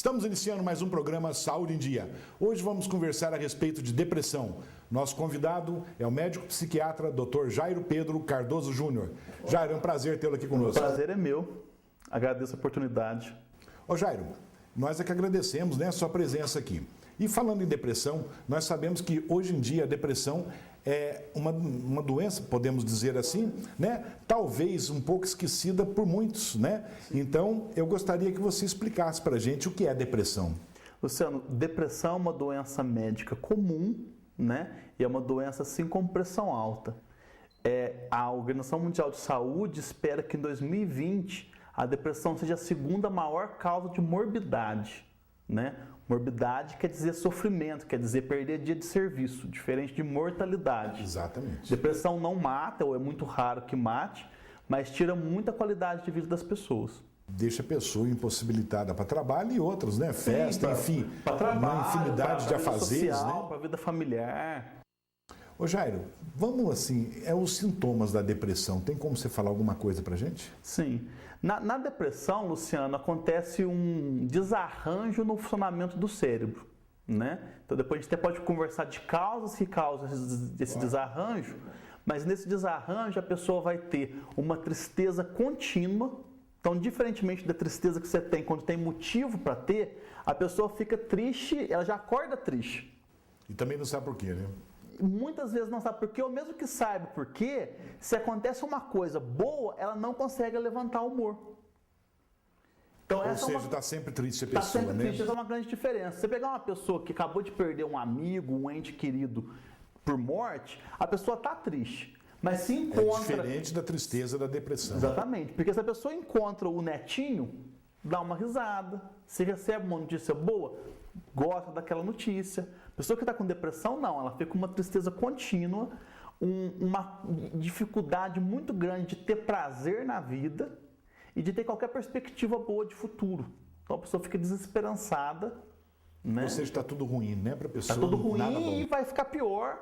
Estamos iniciando mais um programa Saúde em Dia. Hoje vamos conversar a respeito de depressão. Nosso convidado é o médico psiquiatra Dr. Jairo Pedro Cardoso Júnior. Jairo, é um prazer tê-lo aqui conosco. O prazer é meu. Agradeço a oportunidade. Ô Jairo, nós é que agradecemos, né, a sua presença aqui. E falando em depressão, nós sabemos que hoje em dia a depressão é uma doença, podemos dizer assim, né? Talvez um pouco esquecida por muitos, né? Então, eu gostaria que você explicasse para a gente o que é depressão. Luciano, depressão é uma doença médica comum, né? E é uma doença assim com pressão alta. A Organização Mundial de Saúde espera que em 2020 a depressão seja a segunda maior causa de morbidade, né? Morbidade quer dizer sofrimento, quer dizer perder dia de serviço, diferente de mortalidade. Exatamente. Depressão não mata, ou é muito raro que mate, mas tira muita qualidade de vida das pessoas. Deixa a pessoa impossibilitada para trabalho e outros, né? Festa, enfim, para trabalho, uma infinidade de afazeres, social, né? Para a vida familiar. Ô Jairo, vamos assim, os sintomas da depressão, tem como você falar alguma coisa pra gente? Sim. Na depressão, Luciano, acontece um desarranjo no funcionamento do cérebro, né? Então depois a gente até pode conversar de causas que causam esse desarranjo, mas nesse desarranjo a pessoa vai ter uma tristeza contínua. Então, diferentemente da tristeza que você tem quando tem motivo para ter, a pessoa fica triste, ela já acorda triste. E também não sabe por quê, né? Muitas vezes não sabe por quê, ou mesmo que saiba por quê, se acontece uma coisa boa, ela não consegue levantar o humor. Então, ou seja, está sempre triste a pessoa, né? Está sempre triste, né? essa é uma grande diferença. Você pegar uma pessoa que acabou de perder um amigo, um ente querido por morte, a pessoa está triste. Mas se encontra... É diferente da tristeza da depressão. Exatamente, porque se a pessoa encontra o netinho, dá uma risada, se recebe uma notícia boa, gosta daquela notícia. A pessoa que está com depressão, não, ela fica com uma tristeza contínua, uma dificuldade muito grande de ter prazer na vida e de ter qualquer perspectiva boa de futuro. Então a pessoa fica desesperançada, né? Ou seja, está tudo ruim, né, para a pessoa? Está tudo ruim nada bom. E vai ficar pior.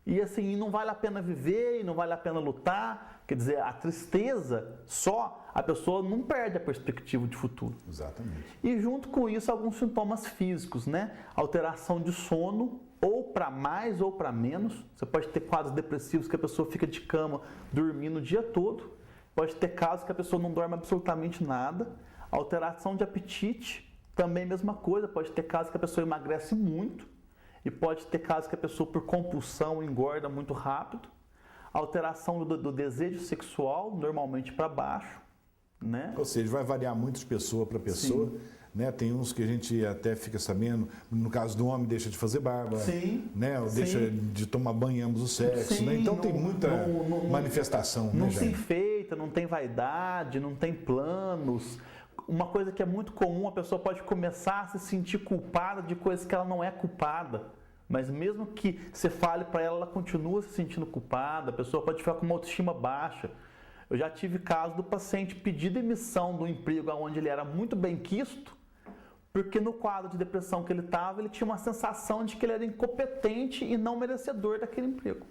E assim, não vale a pena viver, e não vale a pena lutar. Quer dizer, a tristeza só, a pessoa não perde a perspectiva de futuro. Exatamente. E junto com isso, alguns sintomas físicos, né? Alteração de sono, ou para mais ou para menos. Você pode ter quadros depressivos que a pessoa fica de cama dormindo o dia todo. Pode ter casos que a pessoa não dorme absolutamente nada. Alteração de apetite, também mesma coisa. Pode ter casos que a pessoa emagrece muito. E pode ter casos que a pessoa, por compulsão, engorda muito rápido. Alteração do desejo sexual, normalmente para baixo, né? Ou seja, vai variar muito de pessoa para pessoa. Né? Tem uns que a gente até fica sabendo, no caso do homem, deixa de fazer barba. Sim. Né? Ou Sim. deixa de tomar banho em ambos os sexos. Sim, né? Então tem muita manifestação. Não né, se enfeita, não tem vaidade, não tem planos. Uma coisa que é muito comum, a pessoa pode começar a se sentir culpada de coisas que ela não é culpada. Mas mesmo que você fale para ela, ela continua se sentindo culpada. A pessoa pode ficar com uma autoestima baixa. Eu já tive caso do paciente pedir demissão do emprego onde ele era muito bem quisto, porque no quadro de depressão que ele estava, ele tinha uma sensação de que ele era incompetente e não merecedor daquele emprego.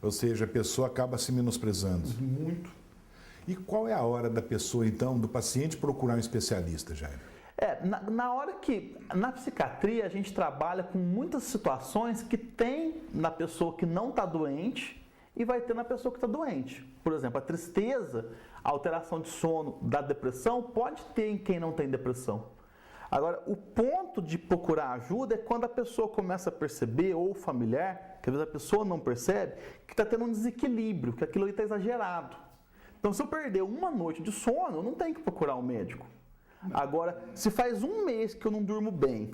Ou seja, a pessoa acaba se menosprezando. Muito. E qual é a hora da pessoa, então, do paciente procurar um especialista, Jairo? Na hora que, na psiquiatria, a gente trabalha com muitas situações que tem na pessoa que não está doente e vai ter na pessoa que está doente. Por exemplo, a tristeza, a alteração de sono da depressão pode ter em quem não tem depressão. Agora, o ponto de procurar ajuda é quando a pessoa começa a perceber, ou o familiar, que às vezes a pessoa não percebe, que está tendo um desequilíbrio, que aquilo ali está exagerado. Então, se eu perder uma noite de sono, eu não tenho que procurar um médico. Agora, se faz um mês que eu não durmo bem,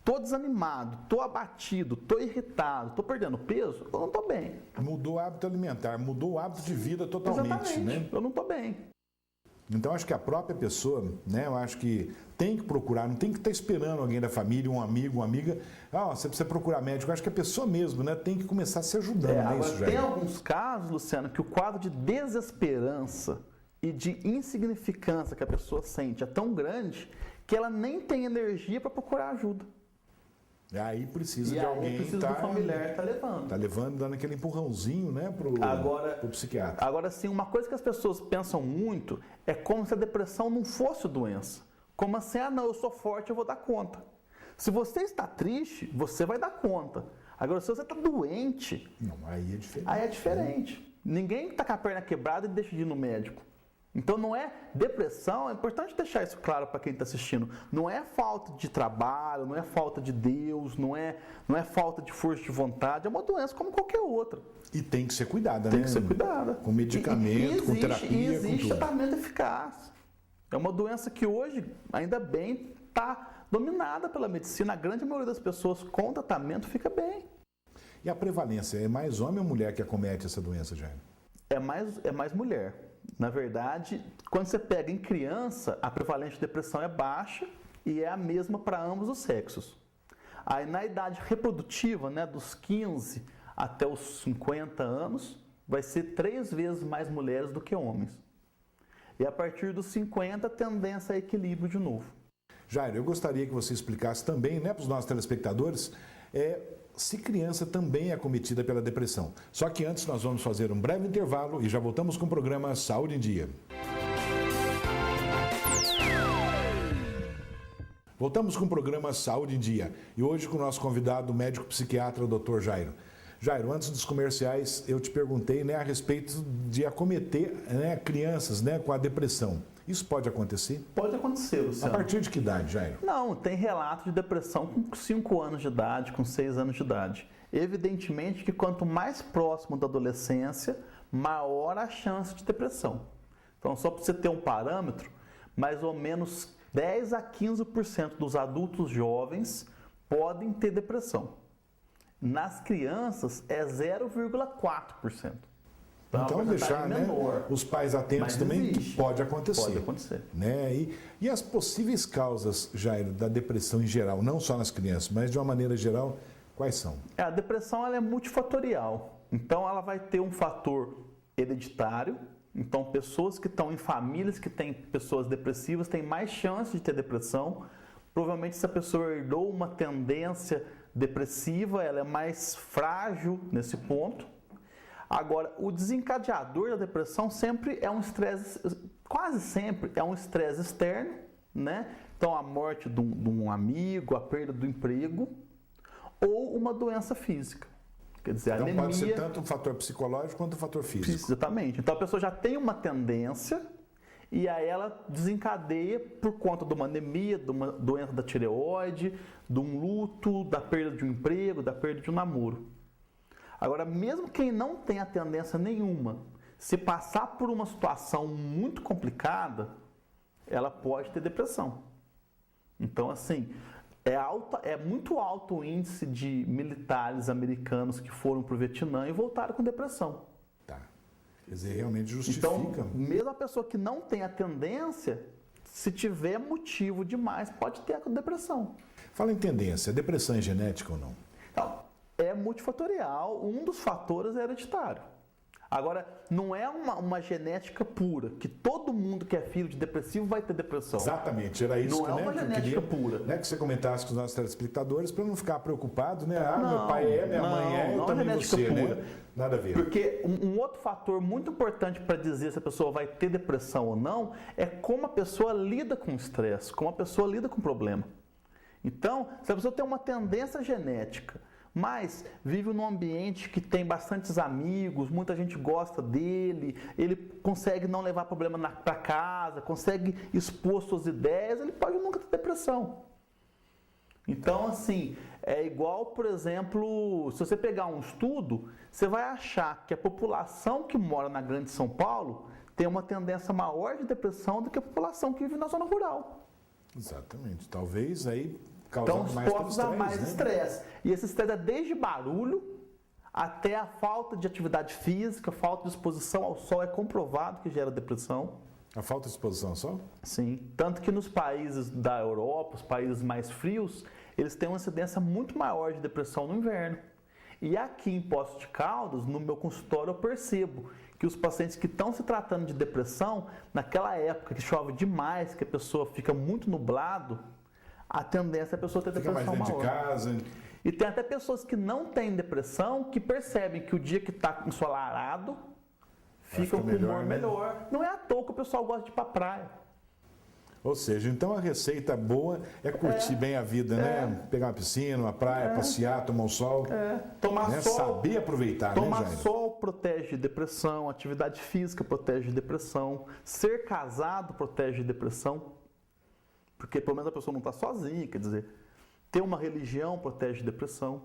tô desanimado, tô abatido, tô irritado, tô perdendo peso, eu não tô bem. Mudou o hábito alimentar, mudou o hábito de vida totalmente, exatamente, né? Eu não tô bem. Então, acho que a própria pessoa, né, eu acho que tem que procurar, não tem que estar esperando alguém da família, um amigo, uma amiga, você precisa procurar médico. Eu acho que a pessoa mesmo, né, tem que começar a se ajudando. Agora, tem alguns casos, Luciano, que o quadro de desesperança e de insignificância que a pessoa sente é tão grande que ela nem tem energia para procurar ajuda. Aí precisa e de aí alguém precisa do familiar tá levando. Tá levando, dando aquele empurrãozinho, né, pro psiquiatra. Agora sim, uma coisa que as pessoas pensam muito é como se a depressão não fosse doença. Como assim? Ah, não, eu sou forte, eu vou dar conta. Se você está triste, você vai dar conta. Agora, se você está doente, Não, aí é diferente. aí é diferente. Ninguém está com a perna quebrada e deixa de ir no médico. Então não é depressão, é importante deixar isso claro para quem está assistindo. Não é falta de trabalho, não é falta de Deus, não é falta de força de vontade, é uma doença como qualquer outra. E tem que ser cuidada, né? Tem que ser cuidada. Com medicamento, com terapia, e existe com tudo. tratamento eficaz. É uma doença que hoje, ainda bem, está dominada pela medicina. A grande maioria das pessoas com tratamento fica bem. E a prevalência, é mais homem ou mulher que acomete essa doença, Jairo? É mais mulher. Na verdade, quando você pega em criança, a prevalência de depressão é baixa e é a mesma para ambos os sexos. Aí na idade reprodutiva, né, dos 15 até os 50 anos, vai ser 3 vezes mais mulheres do que homens. E a partir dos 50, a tendência é equilíbrio de novo. Jairo, eu gostaria que você explicasse também, né, para os nossos telespectadores, se criança também é acometida pela depressão. Só que antes nós vamos fazer um breve intervalo e já voltamos com o programa Saúde em Dia. Voltamos com o programa Saúde em Dia e hoje com o nosso convidado, o médico psiquiatra, o Dr. Jairo. Jairo, antes dos comerciais, eu te perguntei, né, a respeito de acometer, né, crianças, né, com a depressão. Isso pode acontecer? Pode acontecer, Luciano. A partir de que idade, Jairo? Não, tem relato de depressão com 5 anos de idade, com 6 anos de idade. Evidentemente que quanto mais próximo da adolescência, maior a chance de depressão. Então, só para você ter um parâmetro, mais ou menos 10 a 15% dos adultos jovens podem ter depressão. Nas crianças é 0,4%. Então deixar, né, os pais atentos também, que pode acontecer. Pode acontecer. Né? E as possíveis causas, Jairo, da depressão em geral, não só nas crianças, mas de uma maneira geral, quais são? A depressão ela é multifatorial. Então ela vai ter um fator hereditário. Então pessoas que estão em famílias que têm pessoas depressivas têm mais chance de ter depressão. Provavelmente se a pessoa herdou uma tendência depressiva, ela é mais frágil nesse ponto. Agora, o desencadeador da depressão sempre é um estresse, quase sempre é um estresse externo, né? Então, a morte de um amigo, a perda do emprego ou uma doença física. Quer dizer, então, anemia, pode ser tanto um fator psicológico quanto um fator físico. Exatamente. Então, a pessoa já tem uma tendência e aí ela desencadeia por conta de uma anemia, de uma doença da tireoide, de um luto, da perda de um emprego, da perda de um namoro. Agora, mesmo quem não tem a tendência nenhuma, se passar por uma situação muito complicada, ela pode ter depressão. Então, assim, é muito alto o índice de militares americanos que foram para o Vietnã e voltaram com depressão. Tá. Quer dizer, realmente justifica. Então, mesmo a pessoa que não tem a tendência, se tiver motivo demais, pode ter a depressão. Fala em tendência, depressão é genética ou não? Então, é multifatorial, um dos fatores é hereditário. Agora, não é uma genética pura, que todo mundo que é filho de depressivo vai ter depressão. Exatamente, era isso não que, é uma genética pura. Né, que você comentasse com os nossos telespectadores, para não ficar preocupado, né? Ah, meu pai é, minha mãe é, eu também você, pura. Né? Nada a ver. Porque um outro fator muito importante para dizer se a pessoa vai ter depressão ou não, é como a pessoa lida com o estresse, como a pessoa lida com o problema. Então, se a pessoa tem uma tendência genética, mas vive num ambiente que tem bastantes amigos, muita gente gosta dele, ele consegue não levar problema para casa, consegue expor suas ideias, ele pode nunca ter depressão. Então, assim, é igual, por exemplo, se você pegar um estudo, você vai achar que a população que mora na Grande São Paulo tem uma tendência maior de depressão do que a população que vive na zona rural. Exatamente. Talvez aí então, causando expostos a mais estresse. E esse estresse é desde barulho até a falta de atividade física, falta de exposição ao sol. É comprovado que gera depressão. A falta de exposição ao sol? Sim. Tanto que nos países da Europa, os países mais frios, eles têm uma incidência muito maior de depressão no inverno. E aqui em Poços de Caldas, no meu consultório, eu percebo que os pacientes que estão se tratando de depressão, naquela época que chove demais, que a pessoa fica muito nublado, a tendência é a pessoa ter depressão maior. Fica mais dentro de casa. E tem até pessoas que não têm depressão, que percebem que o dia que está ensolarado, ficam com o humor melhor. Não é à toa que o pessoal gosta de ir para a praia. Ou seja, então a receita boa é curtir bem a vida, né? Pegar uma piscina, uma praia, passear, tomar um sol. Tomar né? sol. Saber aproveitar, né, Tomar Jair? sol protege de depressão, atividade física protege de depressão, ser casado protege de depressão, porque pelo menos a pessoa não está sozinha, quer dizer, ter uma religião protege de depressão.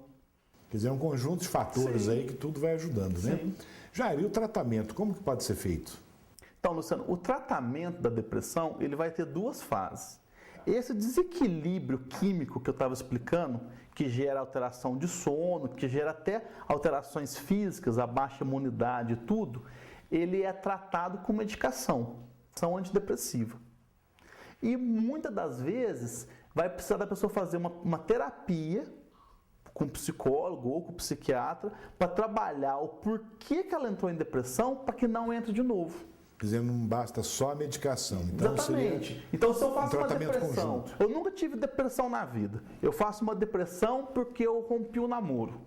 Quer dizer, é um conjunto de fatores Sim. aí que tudo vai ajudando, né? Sim. Jair, e o tratamento, como que pode ser feito? Então, Luciano, o tratamento da depressão, ele vai ter duas fases. Esse desequilíbrio químico que eu estava explicando, que gera alteração de sono, que gera até alterações físicas, a baixa imunidade e tudo, ele é tratado com medicação, ação antidepressiva. E muitas das vezes vai precisar da pessoa fazer uma terapia com um psicólogo ou com um psiquiatra para trabalhar o porquê que ela entrou em depressão para que não entre de novo. Quer dizer, não basta só a medicação. Então, Exatamente. seria Então, se eu faço uma tratamento depressão, conjunto. eu nunca tive depressão na vida. Eu faço uma depressão porque eu rompi o namoro.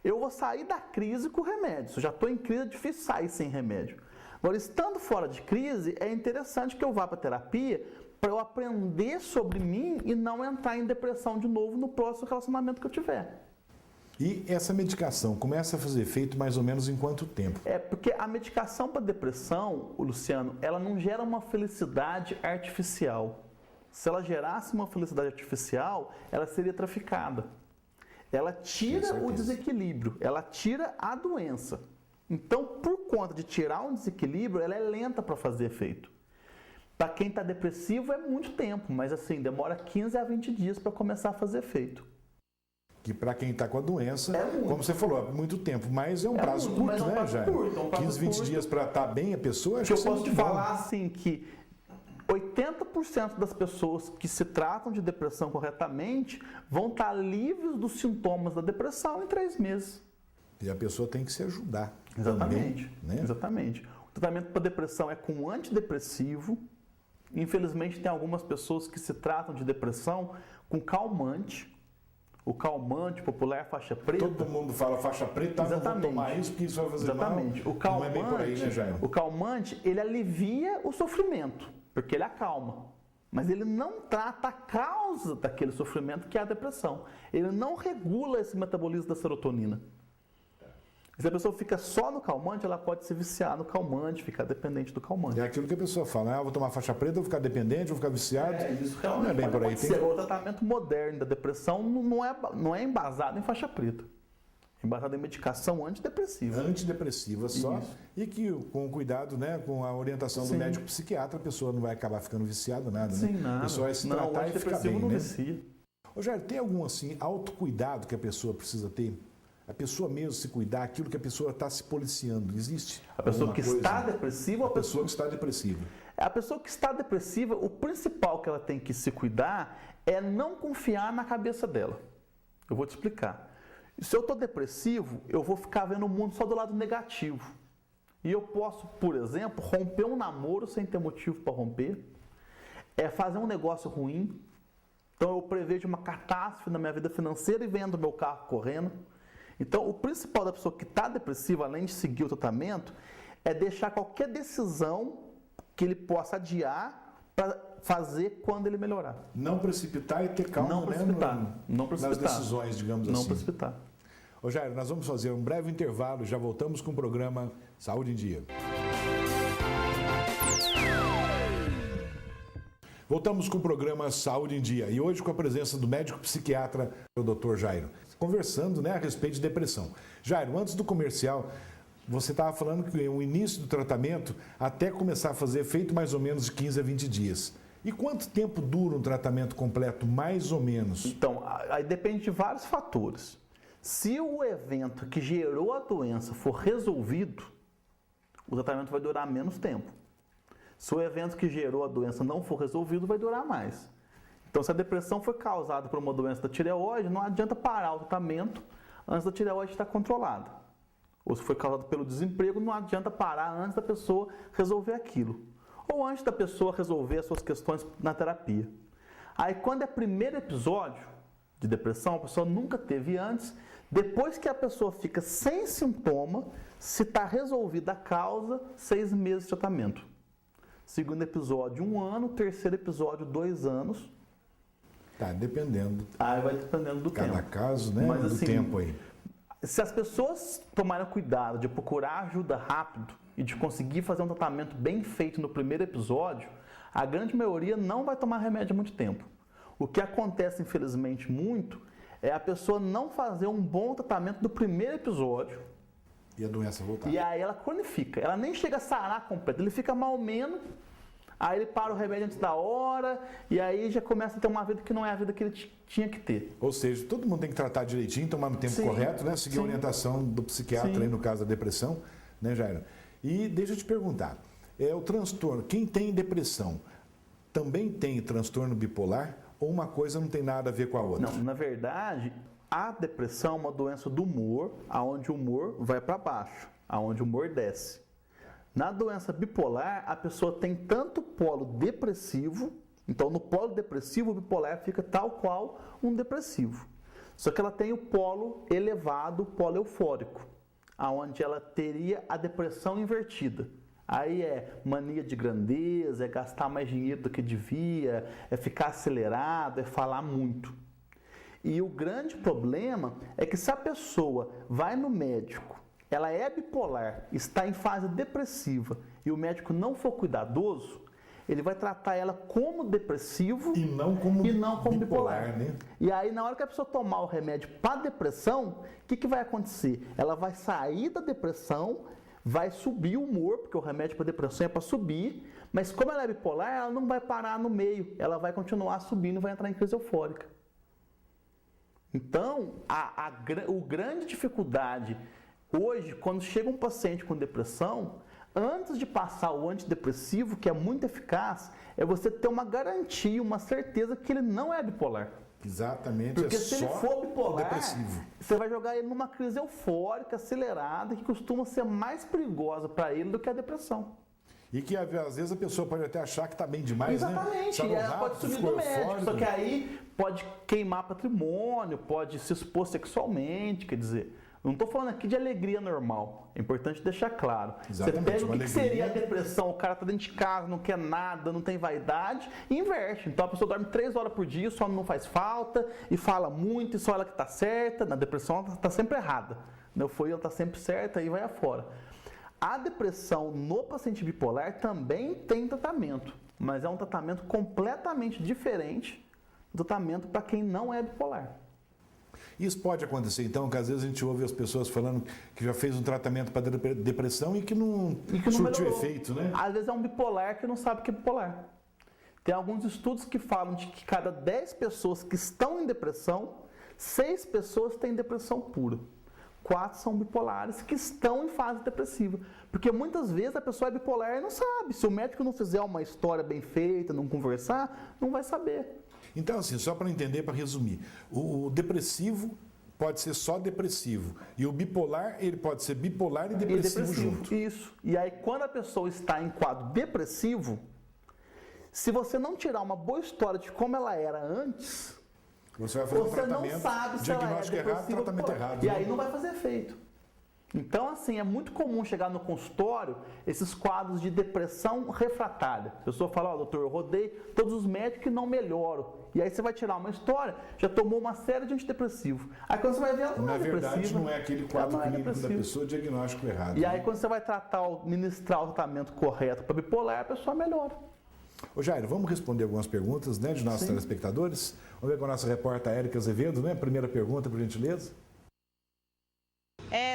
Eu vou sair da crise com remédio. Se eu já estou em crise, é difícil sair sem remédio. Agora, estando fora de crise, é interessante que eu vá para a terapia para eu aprender sobre mim e não entrar em depressão de novo no próximo relacionamento que eu tiver. E essa medicação começa a fazer efeito mais ou menos em quanto tempo? É porque a medicação para depressão, Luciano, ela não gera uma felicidade artificial. Se ela gerasse uma felicidade artificial, ela seria traficada. Ela tira o desequilíbrio, ela tira a doença. Então, por conta de tirar um desequilíbrio, ela é lenta para fazer efeito. Para quem está depressivo é muito tempo, mas assim, demora 15 a 20 dias para começar a fazer efeito. Que para quem está com a doença, muito. como você falou, é muito tempo, mas é um prazo muito, mas curto, é um né, prazo Jair? curto, é um prazo 15, 20 curto. dias para estar bem a pessoa, acho Que eu que isso é posso te muito bom. falar assim que 80% das pessoas que se tratam de depressão corretamente vão estar livres dos sintomas da depressão em 3 meses. E a pessoa tem que se ajudar. Exatamente. Também, né? Exatamente. O tratamento para depressão é com antidepressivo. Infelizmente, tem algumas pessoas que se tratam de depressão com calmante. O calmante popular faixa preta. Todo mundo fala faixa preta, não vou tomar isso porque isso vai fazer Exatamente. mal. O calmante, não é bem por aí, né, Jair? o calmante, ele alivia o sofrimento, porque ele acalma. Mas ele não trata a causa daquele sofrimento, que é a depressão. Ele não regula esse metabolismo da serotonina. Se a pessoa fica só no calmante, ela pode se viciar no calmante, ficar dependente do calmante. É aquilo que a pessoa fala, eu vou tomar faixa preta, vou ficar dependente, vou ficar viciado. Isso não é bem por aí. Tem... O tratamento moderno da depressão não é embasado em faixa preta. É embasado em medicação antidepressiva. Antidepressiva só. Isso. E que com cuidado, né, com a orientação do médico psiquiatra, a pessoa não vai acabar ficando viciada, nada. Sim, né? nada. A pessoa vai se tratar e ficar bem, não né? vicia. Ô, Jair, tem algum assim autocuidado que a pessoa precisa ter? A pessoa mesmo se cuidar, aquilo que a pessoa está se policiando, existe? A pessoa que está coisa? depressiva ou A pessoa que está depressiva. A pessoa que está depressiva, o principal que ela tem que se cuidar é não confiar na cabeça dela. Eu vou te explicar. Se eu estou depressivo, eu vou ficar vendo o mundo só do lado negativo. E eu posso, por exemplo, romper um namoro sem ter motivo para romper, fazer um negócio ruim. Então eu prevejo uma catástrofe na minha vida financeira e vendo meu carro correndo. Então, o principal da pessoa que está depressiva, além de seguir o tratamento, é deixar qualquer decisão que ele possa adiar para fazer quando ele melhorar. Não precipitar e ter calma, Não precipitar. né, Não precipitar. nas decisões, digamos assim. Não precipitar. Ô Jair, nós vamos fazer um breve intervalo, já voltamos com o programa Saúde em Dia. Voltamos com o programa Saúde em Dia e hoje com a presença do médico psiquiatra, o Dr. Jairo, conversando, né, a respeito de depressão. Jairo, antes do comercial, você estava falando que o início do tratamento até começar a fazer efeito mais ou menos de 15 a 20 dias. E quanto tempo dura um tratamento completo, mais ou menos? Então, aí depende de vários fatores. Se o evento que gerou a doença for resolvido, o tratamento vai durar menos tempo. Se o evento que gerou a doença não for resolvido, vai durar mais. Então, se a depressão foi causada por uma doença da tireoide, não adianta parar o tratamento antes da tireoide estar controlada. Ou se foi causado pelo desemprego, não adianta parar antes da pessoa resolver aquilo. Ou antes da pessoa resolver as suas questões na terapia. Aí, quando é primeiro episódio de depressão, a pessoa nunca teve antes, depois que a pessoa fica sem sintoma, se está resolvida a causa, 6 meses de tratamento. segundo episódio 1 ano, terceiro episódio 2 anos. Tá, dependendo. Aí vai dependendo do tempo. Cada caso, né? Mas, do assim, tempo aí. Se as pessoas tomarem cuidado de procurar ajuda rápido e de conseguir fazer um tratamento bem feito no primeiro episódio, a grande maioria não vai tomar remédio há muito tempo. O que acontece, infelizmente, muito, é a pessoa não fazer um bom tratamento do primeiro episódio. E a doença voltar. E aí ela cronifica. Ela nem chega a sarar completo. Ele fica mal menos, aí ele para o remédio antes da hora, e aí já começa a ter uma vida que não é a vida que ele tinha que ter. Ou seja, todo mundo tem que tratar direitinho, tomar no tempo Sim, correto, né? Seguir a sim. orientação do psiquiatra Sim. aí no caso da depressão, né, Jairo? E deixa eu te perguntar, o transtorno, quem tem depressão também tem transtorno bipolar ou uma coisa não tem nada a ver com a outra? Não, na verdade, a depressão é uma doença do humor, aonde o humor vai para baixo, aonde o humor desce. Na doença bipolar, a pessoa tem tanto polo depressivo, então no polo depressivo o bipolar fica tal qual um depressivo. Só que ela tem o polo elevado, o polo eufórico, aonde ela teria a depressão invertida. Aí é mania de grandeza, é gastar mais dinheiro do que devia, é ficar acelerado, é falar muito. E o grande problema é que se a pessoa vai no médico, ela é bipolar, está em fase depressiva e o médico não for cuidadoso, ele vai tratar ela como depressivo E não como bipolar. né? E aí, na hora que a pessoa tomar o remédio para depressão, o que vai acontecer? Ela vai sair da depressão, vai subir o humor, porque o remédio para depressão é para subir, mas como ela é bipolar, ela não vai parar no meio, ela vai continuar subindo e vai entrar em crise eufórica. Então, a grande dificuldade hoje, quando chega um paciente com depressão, antes de passar o antidepressivo, que é muito eficaz, é você ter uma garantia, uma certeza que ele não é bipolar. Exatamente, Porque é se só ele for bipolar, depressivo. você vai jogar ele numa crise eufórica, acelerada, que costuma ser mais perigosa para ele do que a depressão. E que às vezes a pessoa pode até achar que está bem demais, né? Exatamente, Sarou e ela rápido, pode subir ficou do médico, eufórico. só que aí pode queimar patrimônio, pode se expor sexualmente, quer dizer, não estou falando aqui de alegria normal, é importante deixar claro. Exatamente, Você pega uma o que alegria. seria a depressão, o cara está dentro de casa, não quer nada, não tem vaidade, e inverte. Então a pessoa dorme 3 horas por dia, o sono não faz falta, e fala muito, e só ela que está certa, na depressão ela está sempre errada. Na euforia ela está sempre certa, aí vai afora. A depressão no paciente bipolar também tem tratamento, mas é um tratamento completamente diferente do tratamento para quem não é bipolar. Isso pode acontecer, então, que às vezes a gente ouve as pessoas falando que já fez um tratamento para depressão e que não surtiu melhorou. efeito, né? Às vezes é um bipolar que não sabe que é bipolar. Tem alguns estudos que falam de que cada 10 pessoas que estão em depressão, 6 pessoas têm depressão pura. 4 são bipolares que estão em fase depressiva. Porque muitas vezes a pessoa é bipolar e não sabe. Se o médico não fizer uma história bem feita, não conversar, não vai saber. Então, assim, só para entender, para resumir, o depressivo pode ser só depressivo e o bipolar, ele pode ser bipolar e depressivo junto. Isso. E aí, quando a pessoa está em quadro depressivo, se você não tirar uma boa história de como ela era antes, Você vai fazer um você não tratamento, sabe se ela é diagnóstico errado, depressiva ou tratamento bipolar. errado. E né? aí não vai fazer efeito. Então, assim, é muito comum chegar no consultório esses quadros de depressão refratária. A pessoa fala, doutor, eu rodei todos os médicos e não melhoro. E aí você vai tirar uma história, já tomou uma série de antidepressivos. Aí quando você vai ver, ela não Na é depressiva. verdade, não é aquele quadro ela não é clínico da depressiva. pessoa, diagnóstico errado. E né? aí quando você vai ministrar o tratamento correto para bipolar, a pessoa melhora. Ô Jairo, vamos responder algumas perguntas, né, de nossos Sim. telespectadores. Vamos ver com a nossa repórter Érica Azevedo, né? Primeira pergunta, por gentileza.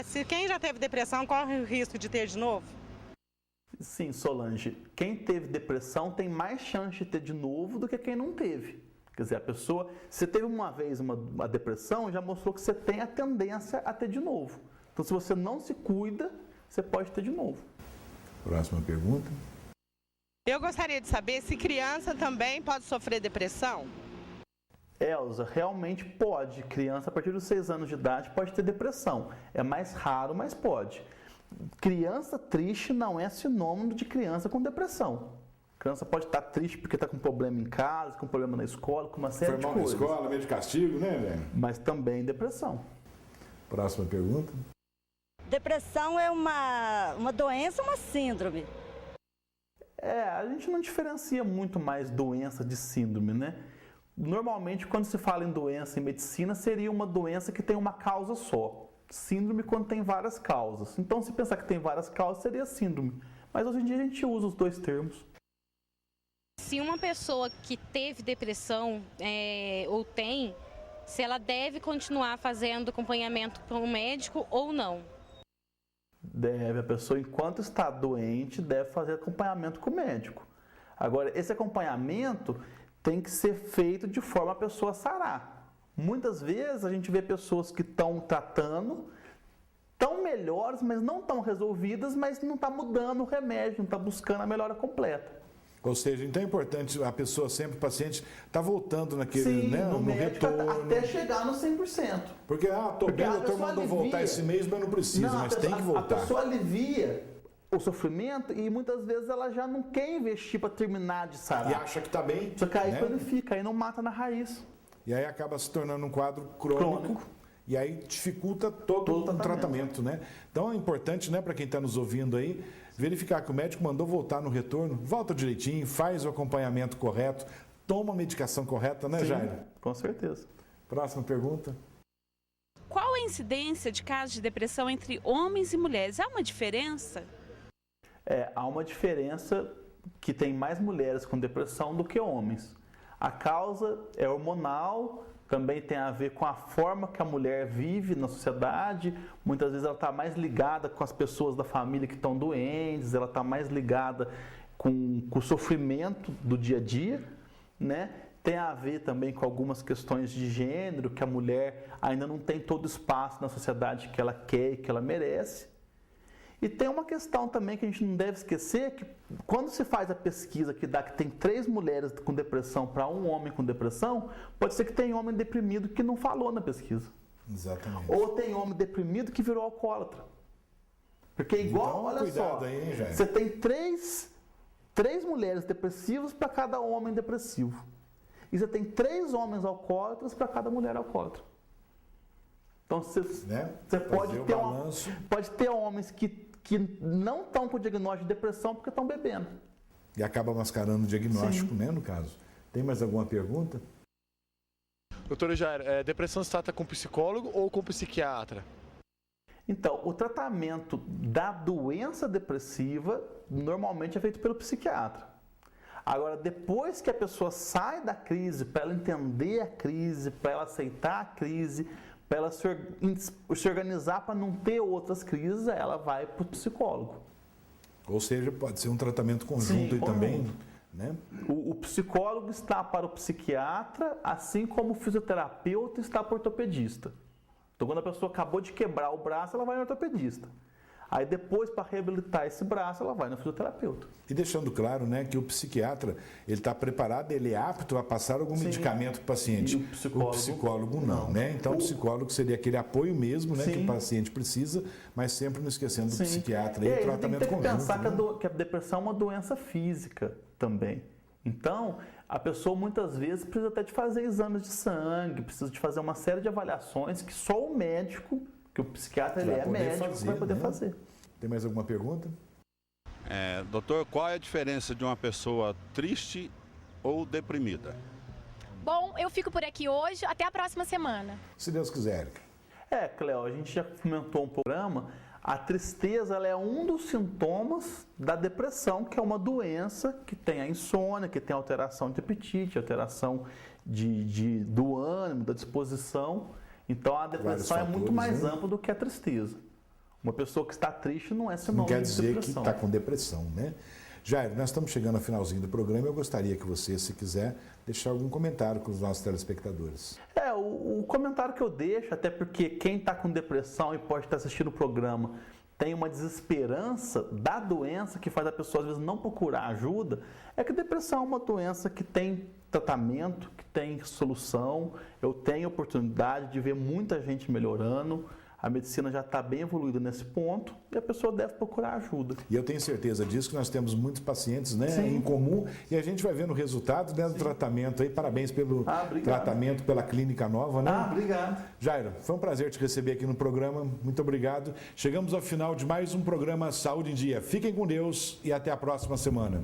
Se quem já teve depressão corre o risco de ter de novo? Sim, Solange, quem teve depressão tem mais chance de ter de novo do que quem não teve. Quer dizer, a pessoa, se teve uma vez uma depressão, já mostrou que você tem a tendência a ter de novo. Então, se você não se cuida, você pode ter de novo. Próxima pergunta. Eu gostaria de saber se criança também pode sofrer depressão? Elza, realmente pode. Criança, a partir dos 6 anos de idade, pode ter depressão. É mais raro, mas pode. Criança triste não é sinônimo de criança com depressão. Criança pode estar triste porque está com problema em casa, com problema na escola, com uma série de Foi mal na coisas. escola, meio de castigo, né, velho? Mas também depressão. Próxima pergunta. Depressão é uma doença, uma síndrome? A gente não diferencia muito mais doença de síndrome, né? Normalmente, quando se fala em doença em medicina, seria uma doença que tem uma causa só. Síndrome quando tem várias causas. Então, se pensar que tem várias causas, seria síndrome. Mas hoje em dia a gente usa os dois termos. Se uma pessoa que teve depressão ou tem, se ela deve continuar fazendo acompanhamento com o médico ou não? Deve, a pessoa enquanto está doente deve fazer acompanhamento com o médico. Agora, esse acompanhamento tem que ser feito de forma a pessoa sarar. Muitas vezes a gente vê pessoas que estão tratando, estão melhores, mas não estão resolvidas, mas não está mudando o remédio, não está buscando a melhora completa. Ou seja, então é importante a pessoa sempre, o paciente, tá voltando naquele, Sim, né, no médico retorno. até chegar no 100%. Porque, tô bem, o doutor mandou alivia. voltar esse mês, mas não precisa, mas tem que voltar. A pessoa alivia o sofrimento e muitas vezes ela já não quer investir para terminar de sarar. E acha que está bem. Só que aí né? planifica, aí não mata na raiz. E aí acaba se tornando um quadro crônico. E aí dificulta todo o tratamento, né? Então é importante, né, para quem está nos ouvindo aí, verificar que o médico mandou voltar no retorno, volta direitinho, faz o acompanhamento correto, toma a medicação correta, né, Jairo? Com certeza. Próxima pergunta. Qual a incidência de casos de depressão entre homens e mulheres? Há uma diferença? Há uma diferença que tem mais mulheres com depressão do que homens. A causa é hormonal, também tem a ver com a forma que a mulher vive na sociedade. Muitas vezes ela está mais ligada com as pessoas da família que estão doentes, ela está mais ligada com o sofrimento do dia a dia, né? Tem a ver também com algumas questões de gênero, que a mulher ainda não tem todo o espaço na sociedade que ela quer e que ela merece. E tem uma questão também que a gente não deve esquecer, que quando se faz a pesquisa que dá que tem 3 mulheres com depressão para um homem com depressão, pode ser que tem homem deprimido que não falou na pesquisa. Exatamente. Ou tem homem deprimido que virou alcoólatra. Porque igual, Então, olha cuidado só, aí, hein, Jair? você tem três mulheres depressivas para cada homem depressivo. E você tem 3 homens alcoólatras para cada mulher alcoólatra. Então você pode ter homens que não estão com o diagnóstico de depressão porque estão bebendo. E acaba mascarando o diagnóstico, Sim. né, no caso. Tem mais alguma pergunta? Doutora Jair, depressão se trata com psicólogo ou com psiquiatra? Então, o tratamento da doença depressiva normalmente é feito pelo psiquiatra. Agora, depois que a pessoa sai da crise, para ela entender a crise, para ela aceitar a crise, para ela se organizar para não ter outras crises, ela vai para o psicólogo. Ou seja, pode ser um tratamento conjunto. Sim, aí também, né? O psicólogo está para o psiquiatra, assim como o fisioterapeuta está para o ortopedista. Então, quando a pessoa acabou de quebrar o braço, ela vai no ortopedista. Aí depois, para reabilitar esse braço, ela vai no fisioterapeuta. E deixando claro, né, que o psiquiatra, ele está preparado, ele é apto a passar algum medicamento para o paciente. E o psicólogo não, né? Então, o psicólogo seria aquele apoio mesmo, né, que o paciente precisa, mas sempre não esquecendo do psiquiatra e o tratamento conjunto. Tem que pensar que a depressão é uma doença física também. Então, a pessoa muitas vezes precisa até de fazer exames de sangue, precisa de fazer uma série de avaliações que só o médico, que o psiquiatra ele é médico, vai poder fazer. Tem mais alguma pergunta? Doutor, qual é a diferença de uma pessoa triste ou deprimida? Bom, eu fico por aqui hoje, até a próxima semana. Se Deus quiser. Cleo, a gente já comentou um programa, a tristeza ela é um dos sintomas da depressão, que é uma doença que tem a insônia, que tem alteração de apetite, alteração do ânimo, da disposição. Então a depressão é muito mais ampla do que a tristeza. Uma pessoa que está triste não é sinônimo de depressão. Não quer dizer que está com depressão, né? Jair, nós estamos chegando ao finalzinho do programa e eu gostaria que você, se quiser, deixar algum comentário com os nossos telespectadores. O comentário que eu deixo, até porque quem está com depressão e pode estar assistindo o programa tem uma desesperança da doença que faz a pessoa às vezes não procurar ajuda, é que a depressão é uma doença que tem tratamento, que tem solução. Eu tenho oportunidade de ver muita gente melhorando. A medicina já está bem evoluída nesse ponto e a pessoa deve procurar ajuda. E eu tenho certeza disso, que nós temos muitos pacientes, né, em comum, e a gente vai vendo o resultado, né, do tratamento aí. Parabéns pelo tratamento, pela clínica nova, né? Obrigado. Jairo, foi um prazer te receber aqui no programa. Muito obrigado. Chegamos ao final de mais um programa Saúde em Dia. Fiquem com Deus e até a próxima semana.